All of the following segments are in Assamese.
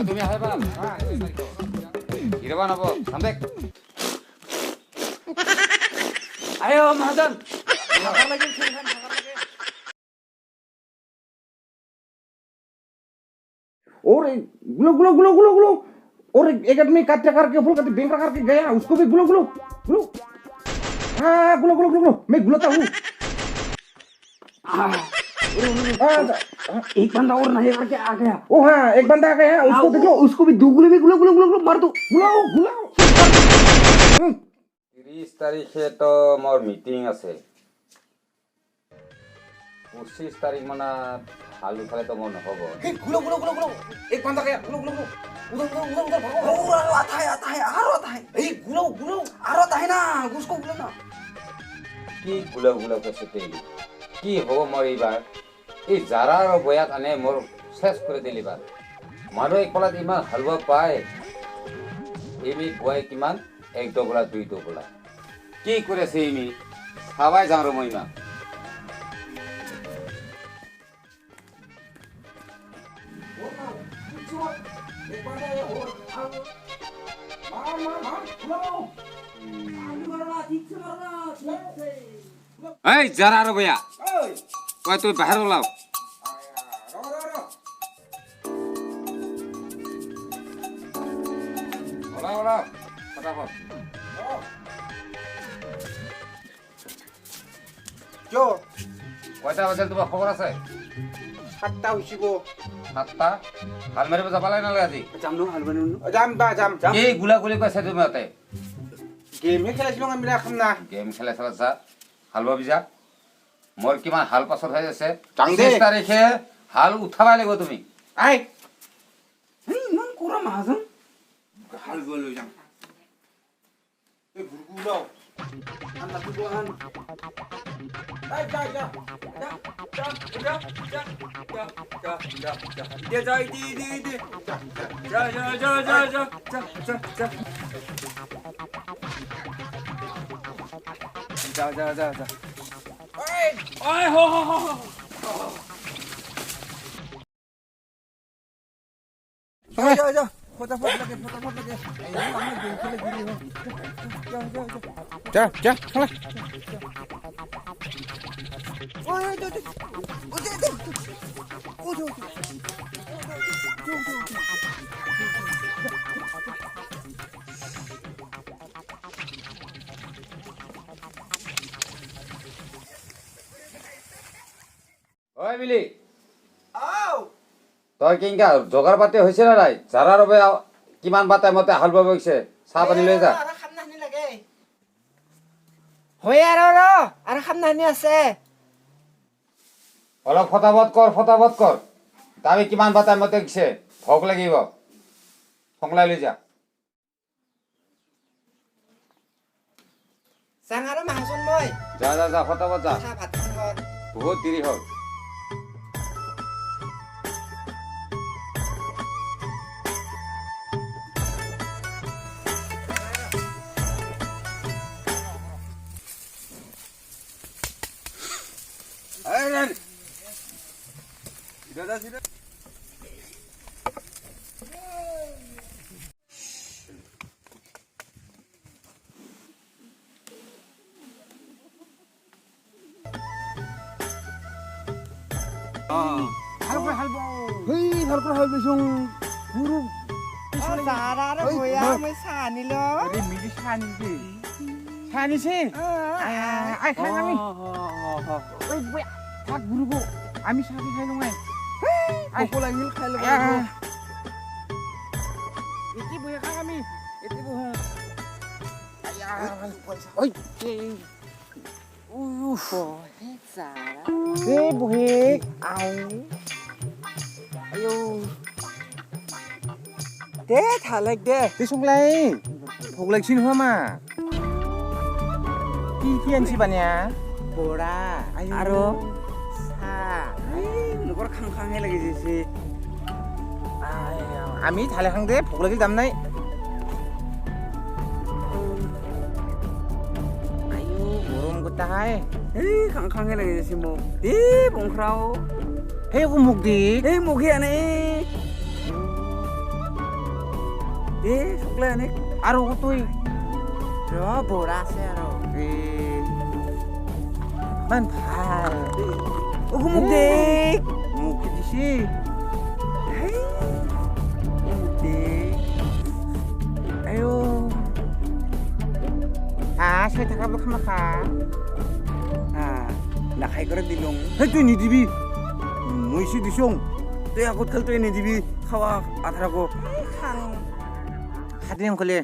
তুমি আহিবা হিৰবা নব সামদেক আয়ো মহাজন ভাগৰ লাগিল খেলখন ভাগৰ লাগে और गुलो गुलो गुलो गुलो गुलो और एक आदमी काटे करके फुल करके बैंक करके गया उसको भी गुलो गुलो गुलो हाँ गुलो गुलो गुलो गुलो मैं गुलोता हूँ एक बंदा और नहीं करके आ गया ओ हाँ एक बंदा आ गया उसको देख लो उसको भी दो गुलो भी गुलो गुलो गुलो गुलो मार दो गुलाओ गुलाओ 30 তাৰিখে তো মোৰ মিটিং আছে 25 তাৰিখ মানে হালু খালে তো মোৰ নহব गुलो गुलो गुलो गुलो एक बंदा गया गुलो गुलो गुलो उधर उधर उधर उधर भागो और आता है और आता है ए गुलो गुलो और आता है ना उसको गुलो ना কি গুলা গুলা কৈছে তেলি কি হ'ব মোৰ এইবাৰ এই জাৰাৰ বয়াত আনে মোৰ শেষ কৰি দিলি বাৰ মানুহ একলাত ইমান হালুৱা পায় এমি বয় কিমান এক ডগলা দুই ডগলা কি কৰেছে এমি খাবাই যাওঁ ৰ মই ইমান এই জাৰাৰ বয়া কয় তুই বাহিৰ ওলাও ওলাও ওলাও ফটাফট जो কয়টা বাজিল তোমাৰ খবৰ আছে 7টা হৈছিব 7টা হাল মাৰিব যাব লাগে নালাগে আজি যাম নো হাল বানো যাম এই গুলা গুলি কৈছে তুমি মতে গেম হে খেলাইছিলো আমি রাখম না গেম খেলা চালা যা হাল বাবি যা মোৰ কিমান হাল পাছত হৈ আছে যাং দে। 25 তাৰিখে হাল উঠাবাই লাগিব তুমি আই ইমান কোৰা মাহাজন হাল বলো যাম এই গুরগুলাও আন্না তুই আন আই যা যা जा ओए हो जा फटाफट लगे हमें गेम खेले गिरी हो जा चला ओए ঐ মিলি आओ তই কিংকা জগাৰ পাতি হৈছে না নাই জাৰাৰ বাবে কিমান বাতে মতে হাল বাব গৈছে চাহ পানী লৈ যা খামনানি লাগে হয় আৰু খামনানি আছে অলপ ফটাফট কৰ তামি কিমান বাতে মতে গৈছে ভোক লাগিব ফংলাই লৈ যা চাং আৰু মাহাজন মই যা ফটাফট যা চাহ ভাত খাম বহুত দেৰি হ'ল মই চাহ আনিলো আমি চাবি খাই লওঁ ভোক লাগিল খাই ল'ব এটি বহে খাম আমি এটি বহে বহে ayo deh thalek deh Thế xong lấy Phục lịch xin hoa mà Ki kian si bạn nhà bora aro sa nukor khang he lagi sih Ami thale khang deh Phục lịch dam nai ayo Burung kutai khang he lagi sih mo di bong krau Hey aku muk di mukhi ane এ সকলে আনে আৰু তই বৰা আছে আৰু ইমান ভাল মোক দে মোক দিছি মোক দে আইও চাই থাকাব খামাখা নাখাই কৰে দিলোঁ সেই তুই নিদিবি মইছো দিছোঁ তই আগত খাল তই নিদিবি খাৱা আধাৰ আকৌ খাং খাটি কলে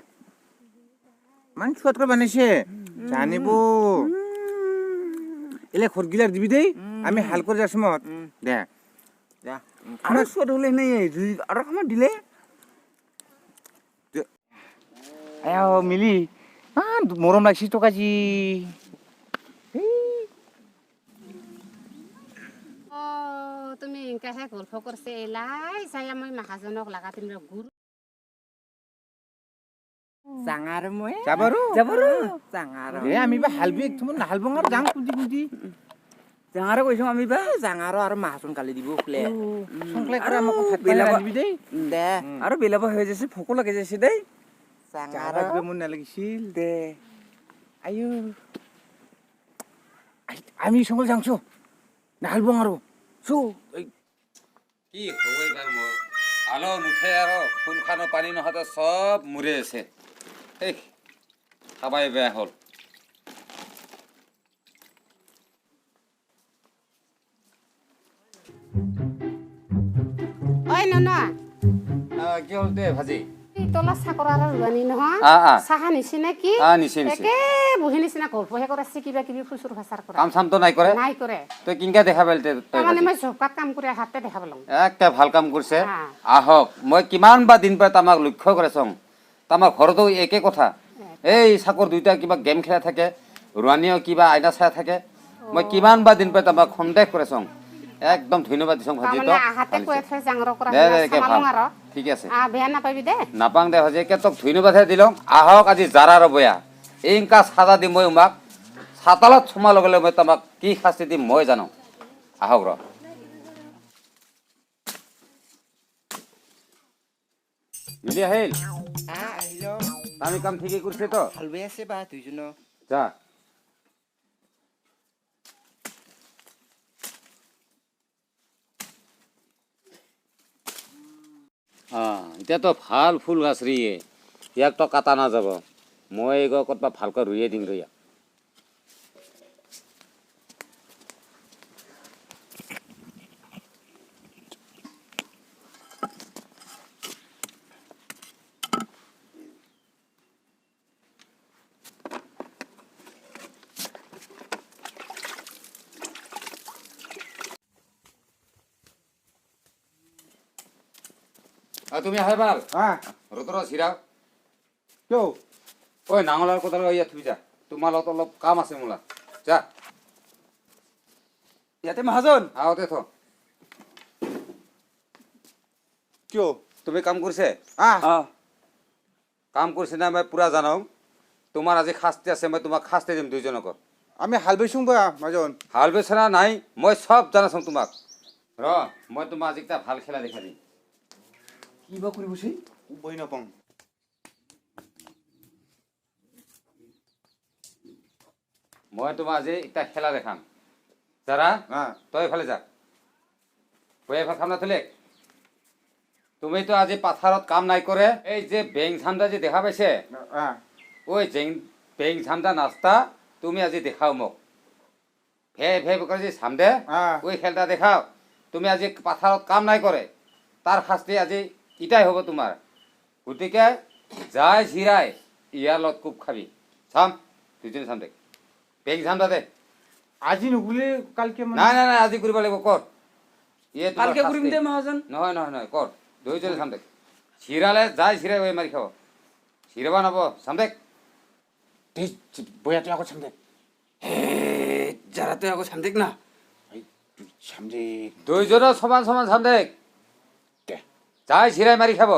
ইমান চুৱাতকৈ বনাইছে জানিব এলে ঘৰগিলাক দিবি দেই আমি হাল কৰি যাছোঁ মত দে দে আৰু চোৱাত হ'লে নাই আৰু আমাৰ দিলে আয়া মিলি ইমান মৰম লাগছি তোক আজি তুমি এনেকাহে গল্প কৰিছে এলাই চাই মই মাহাজনক লাগা তুমি গুৰু জাঙাৰ মই যাবাৰো জাঙাৰ এ আমি বা হালবি তুমি নাহাল বঙাৰ যাং কুদি কুদি জাঙাৰ কৈছোঁ আমি বা জাঙাৰ আৰু মাহাজন কালি দিব বোলে সংকলাই কৰে আমাক ভাত বেলেগ দিবি দেই দে আৰু বেলেগ হৈ যাইছে ভোকো লাগি যাইছে দেই জাঙাৰ মোৰ নালাগিছিল দে আয়ো আমি সংকল যাংছো নাহাল বঙ আৰু চো কি হ'ব এইবাৰ মোৰ আলো নুঠে আৰু ফুল খানো পানী নহওঁতে চব মৰি আছে এই খাবাই বেয়া হ'ল ঐ নন কি হ'ল দে ভাজি তলা চাকৰ আৰু ৰোৱানী নহয় চাহা নিচিনা কি নিচে একে বহি নিচিনা গল্পহে কৰাইছে কিবা কিবি খুচুৰ ভাচাৰ কৰা কাম চামটো নাই কৰে নাই কৰে তই কিনকা দেখা পালি তাৰমানে মই জবকাত কাম কৰি হাতে দেখা পালোঁ একে ভাল কাম কৰিছে আহক মই কিমান বা দিন পৰা তামাক লক্ষ্য কৰে চং তামাক ঘৰতো একে কথা এই চাকৰ দুইটা কিবা গেম খেলা থাকে ৰোৱানীয়েও কিবা আইনা চাই থাকে মই কিমান বা দিন পৰা তামাক সন্দেহ কৰে চং একদম ধন্যবাদ দিছোঁ ভাজি তাৰমানে আহাতে কৈ থৈ জাঙৰ কৰা দে দে একে ভাল আৰু ঠিক আছে বেয়া নাপাবি দে নাপাং দে ভাজি একে তোক ধন্যবাদহে দিলোঁ আহক আজি জাৰা আৰু বয়া ইনকা চাদা দিম মই উমাক চাতালত সোমাৰ লগে লগে মই তামাক কি শাস্তি দিম মই জানো আহক ৰ মিলি আহিল আমি কাম ঠিকেই কৰিছে তো ভাল বেয়া আছে বা দুইজনৰ যা এতিয়াতো ভাল ফুল গাছ ৰিয়ে ইয়াকতো কাটা নাযাব মই এই ক'ৰবাত ভালকৈ ৰুইয়ে দিম ৰ ইয়াক তুমি আহে ভাল ৰ'দৰ চিৰা কিয় ঐ নাঙলাৰ কোদাল ইয়াত থৈ যা তোমাৰ লগত অলপ কাম আছে মোলা যা ইয়াতে মাহাজন আহতে থ কিয় তুমি কাম কৰিছে অঁ কাম কৰিছে না মই পুৰা জানো তোমাৰ আজি শাস্তি আছে মই তোমাক শাস্তি দিম দুইজনক আমি হাল বাইছোঁ বা মাজন হাল বেচনা নাই মই চব জানাচোন তোমাক ৰ মই তোমাক আজি এটা ভাল খেলা দেখা দিম কিবা কৰিব চি বহি নাপাওঁ মই তোমাক আজি এটা খেলা দেখাম যাৰা তই এইফালে যা বৈ এফালে খাম না থলে তুমিতো আজি পাথাৰত কাম নাই কৰে এই যে বেং ঝামদা যে দেখা পাইছে ওই বেং ঝামদা নাস্তা তুমি আজি দেখাও মোক ভে ভে করে যে ঝামদে ওই খেলটা দেখাও তুমি আজি পাথাৰত কাম নাই কৰে তাৰ শাস্তি আজি ইটাই হ'ব তোমাৰ গতিকে যাই ঝিৰাই ইয়াৰ লগত কোব খাবি চাম দুজনে চাম দে বেং ঝামদা দে আজি নুগুলে কালকে নাই নাই নাই আজি কৰিব লাগিব কৰ ইয়ে তোমাৰ কালকে কৰিম শাস্তি। দে মাহাজন নহয় নহয় নহয় কৰ দুইজনে চাম দে চিৰালে যাই চিৰাই হৈ মাৰি খাব চিৰাবা নব চাম দে বয়াটো আকৌ চাম দে যাৰা তই আকৌ চাম দেখ না চাম দে দুইজনৰ সমান সমান চাম দে যাই চিৰাই মাৰি খাব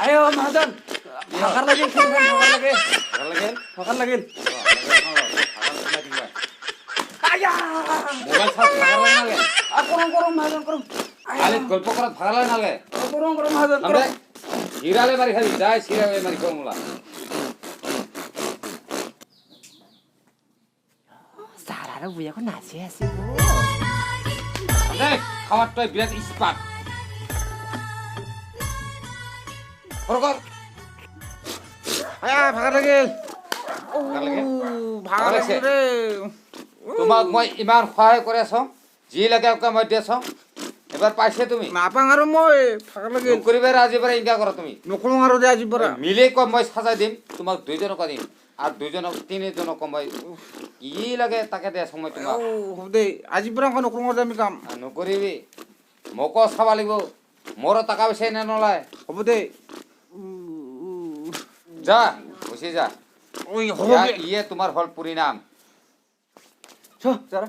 আয় মাহাজন ভাগাৰ লাগিল খেলখন ভাগাৰ লাগে ভাল লাগিল ভাগাৰ লাগিল আয়া মোবাইল চাই ভাগা লাগে নালাগে কৰম মহাজন কৰম কালিত গল্প কৰাত ভাগা লাগে নালাগে কৰম মহাজন আমৰা হিৰালে মাৰি খাবি যাই সিৰালে মাৰি ফৰ্মুলা যাৰ আৰু বুঢ়ীখন নাচি আছে দেখ খাওয়াৰ তো বিৰাট ইস্পাত কৰ আয়া ভাগা লাগিল ভাগা লাগিল? ভাগা ভাগা লাগিল লাগিছে? ৰে তোমাক মই ইমান সহায় কৰি আছো যি লাগে মই দি আছো এবাৰ পাইছে তুমি নাপাং আৰু মই ভাগা লাগিল নকৰিবে আজি পৰা ইনকা কৰা তুমি নকৰোঁ আৰু দে আজিৰ পৰা মিলে কম মই সাজাই দিম তোমাক দুইজনক দিম আৰু দুইজনক তিনিজনক মই কি লাগে তাকে দে সময় তোমাক হ'ব দে আজিৰ পৰা আকৌ নকৰোঁ আৰু আমি কাম নকৰিবি মোকো চাব লাগিব মোৰো টকা পইচা এনে নলয় হ'ব দে যা গুচি যা ঐ হ'ব ইয়ে তোমাৰ হল পৰিণাম চ যাৰা